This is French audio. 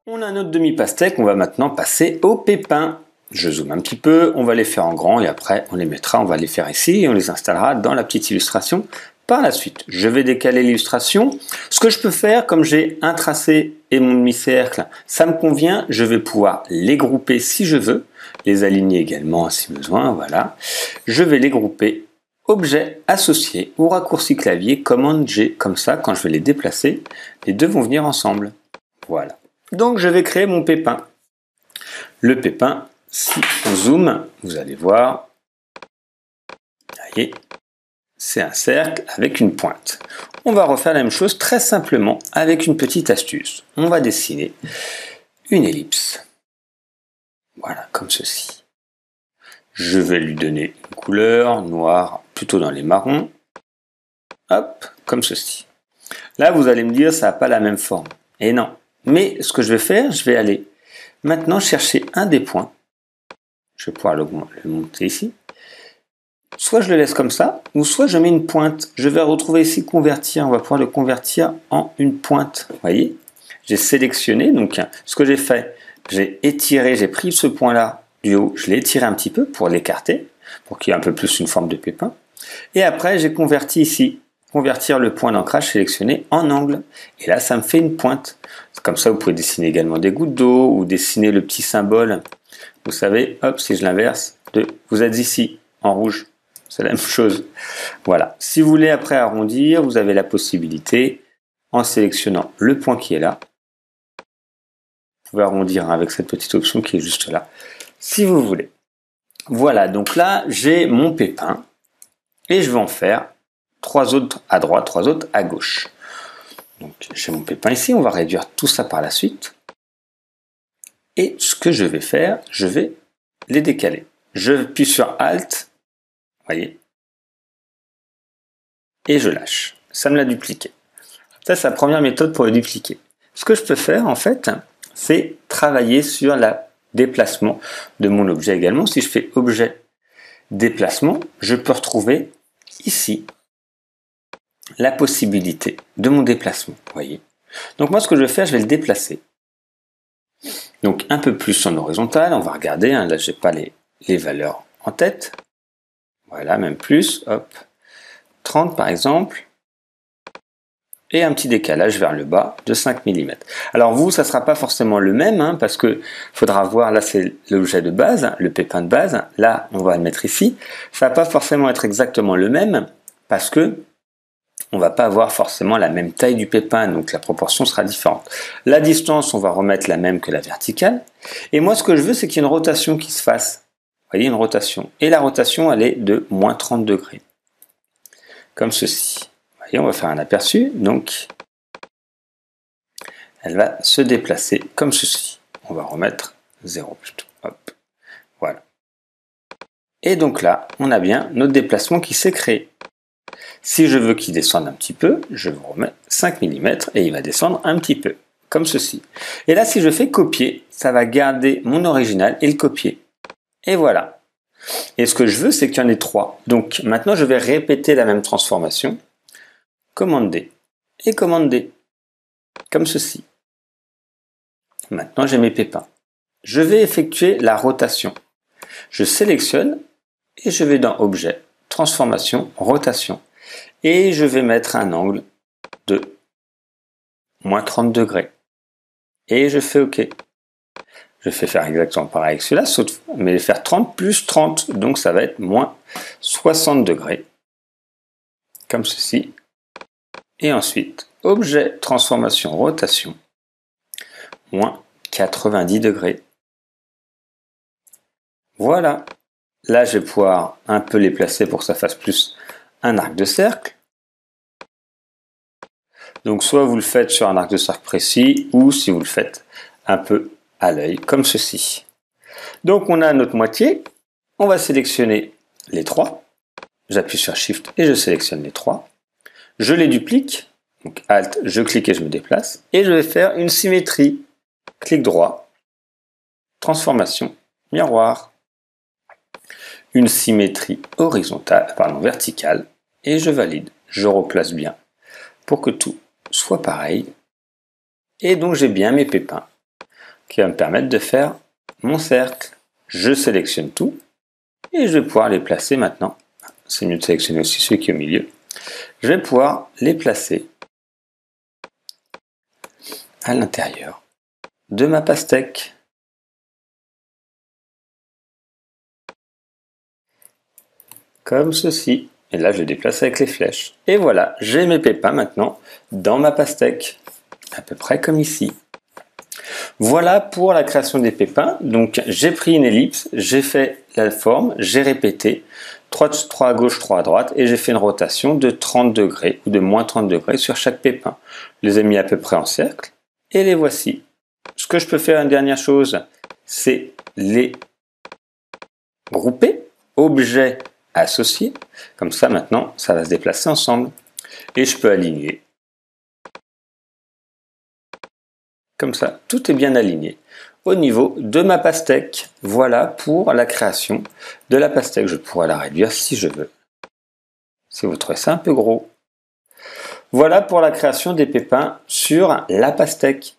On a notre demi-pastèque, on va maintenant passer aux pépins. Je zoome un petit peu, on va les faire en grand et après on les mettra, on va les faire ici et on les installera dans la petite illustration par la suite. Je vais décaler l'illustration. Ce que je peux faire, comme j'ai un tracé et mon demi-cercle, ça me convient, je vais pouvoir les grouper si je veux, les aligner également si besoin, voilà. Je vais les grouper objets associés ou raccourci clavier, commande G, comme ça quand je vais les déplacer, les deux vont venir ensemble. Voilà. Donc je vais créer mon pépin. Le pépin, si on zoome, vous allez voir, voyez, c'est un cercle avec une pointe. On va refaire la même chose très simplement avec une petite astuce. On va dessiner une ellipse. Voilà, comme ceci. Je vais lui donner une couleur noire, plutôt dans les marrons. Hop, comme ceci. Là, vous allez me dire, ça n'a pas la même forme. Et non. Mais ce que je vais faire, je vais aller maintenant chercher un des points. Je vais pouvoir le monter ici. Soit je le laisse comme ça, ou soit je mets une pointe. Je vais retrouver ici convertir. On va pouvoir le convertir en une pointe. Vous voyez? J'ai sélectionné. Donc, ce que j'ai fait, j'ai étiré, j'ai pris ce point-là du haut. Je l'ai étiré un petit peu pour l'écarter, pour qu'il y ait un peu plus une forme de pépin. Et après, j'ai converti ici. Convertir le point d'ancrage sélectionné en angle. Et là, ça me fait une pointe. Comme ça, vous pouvez dessiner également des gouttes d'eau ou dessiner le petit symbole. Vous savez, hop, si je l'inverse, vous êtes ici, en rouge. C'est la même chose. Voilà. Si vous voulez après arrondir, vous avez la possibilité, en sélectionnant le point qui est là, vous pouvez arrondir avec cette petite option qui est juste là, si vous voulez. Voilà, donc là, j'ai mon pépin et je vais en faire 3 autres à droite, 3 autres à gauche. Donc j'ai mon pépin ici, on va réduire tout ça par la suite. Et ce que je vais faire, je vais les décaler. Je appuie sur Alt, voyez, et je lâche. Ça me l'a dupliqué. Ça, c'est la première méthode pour le dupliquer. Ce que je peux faire, en fait, c'est travailler sur le déplacement de mon objet également. Si je fais objet, déplacement, je peux retrouver ici la possibilité de mon déplacement. Voyez. Donc moi, ce que je vais faire, je vais le déplacer. Donc un peu plus en horizontal. On va regarder. Hein, là, j'ai pas les valeurs en tête. Voilà, même plus. Hop. 30 par exemple. Et un petit décalage vers le bas de 5 mm. Alors vous, ça ne sera pas forcément le même, hein, parce que faudra voir, là c'est l'objet de base, le pépin de base. Là, on va le mettre ici. Ça ne va pas forcément être exactement le même, parce que on va pas avoir forcément la même taille du pépin, donc la proportion sera différente. La distance, on va remettre la même que la verticale. Et moi, ce que je veux, c'est qu'il y ait une rotation qui se fasse. Vous voyez, une rotation. Et la rotation, elle est de moins 30 degrés. Comme ceci. Vous voyez, on va faire un aperçu. Donc, elle va se déplacer comme ceci. On va remettre 0 plutôt. Hop. Voilà. Et donc là, on a bien notre déplacement qui s'est créé. Si je veux qu'il descende un petit peu, je vous remets 5 mm et il va descendre un petit peu, comme ceci. Et là, si je fais copier, ça va garder mon original et le copier. Et voilà. Et ce que je veux, c'est qu'il y en ait 3. Donc maintenant, je vais répéter la même transformation. Commande D et commande D, comme ceci. Maintenant, j'ai mes pépins. Je vais effectuer la rotation. Je sélectionne et je vais dans Objet, Transformation, Rotation. Et je vais mettre un angle de moins 30 degrés. Et je fais OK. Je fais faire exactement pareil avec celui-là, mais faire 30 plus 30. Donc ça va être moins 60 degrés. Comme ceci. Et ensuite, objet, transformation, rotation. Moins 90 degrés. Voilà. Là, je vais pouvoir un peu les placer pour que ça fasse plus un arc de cercle. Donc soit vous le faites sur un arc de cercle précis, ou si vous le faites un peu à l'œil, comme ceci. Donc on a notre moitié, on va sélectionner les 3, j'appuie sur Shift et je sélectionne les 3, je les duplique, donc Alt, je clique et je me déplace, et je vais faire une symétrie, clic droit, transformation, miroir, une symétrie horizontale, verticale, et je valide, je replace bien pour que tout soit pareil. Et donc j'ai bien mes pépins. qui va me permettre de faire mon cercle. Je sélectionne tout et je vais pouvoir les placer maintenant. C'est mieux de sélectionner aussi ceux qui sont au milieu. Je vais pouvoir les placer à l'intérieur de ma pastèque. Comme ceci. Et là, je déplace avec les flèches. Et voilà, j'ai mes pépins maintenant dans ma pastèque. À peu près comme ici. Voilà pour la création des pépins. Donc, j'ai pris une ellipse, j'ai fait la forme, j'ai répété. 3 à gauche, 3 à droite. Et j'ai fait une rotation de 30 degrés ou de moins 30 degrés sur chaque pépin. Je les ai mis à peu près en cercle. Et les voici. Ce que je peux faire, une dernière chose, c'est les grouper. Objet associé. Comme ça, maintenant, ça va se déplacer ensemble. Et je peux aligner. Comme ça, tout est bien aligné. Au niveau de ma pastèque, voilà pour la création de la pastèque. Je pourrais la réduire si je veux. Si vous trouvez ça un peu gros. Voilà pour la création des pépins sur la pastèque.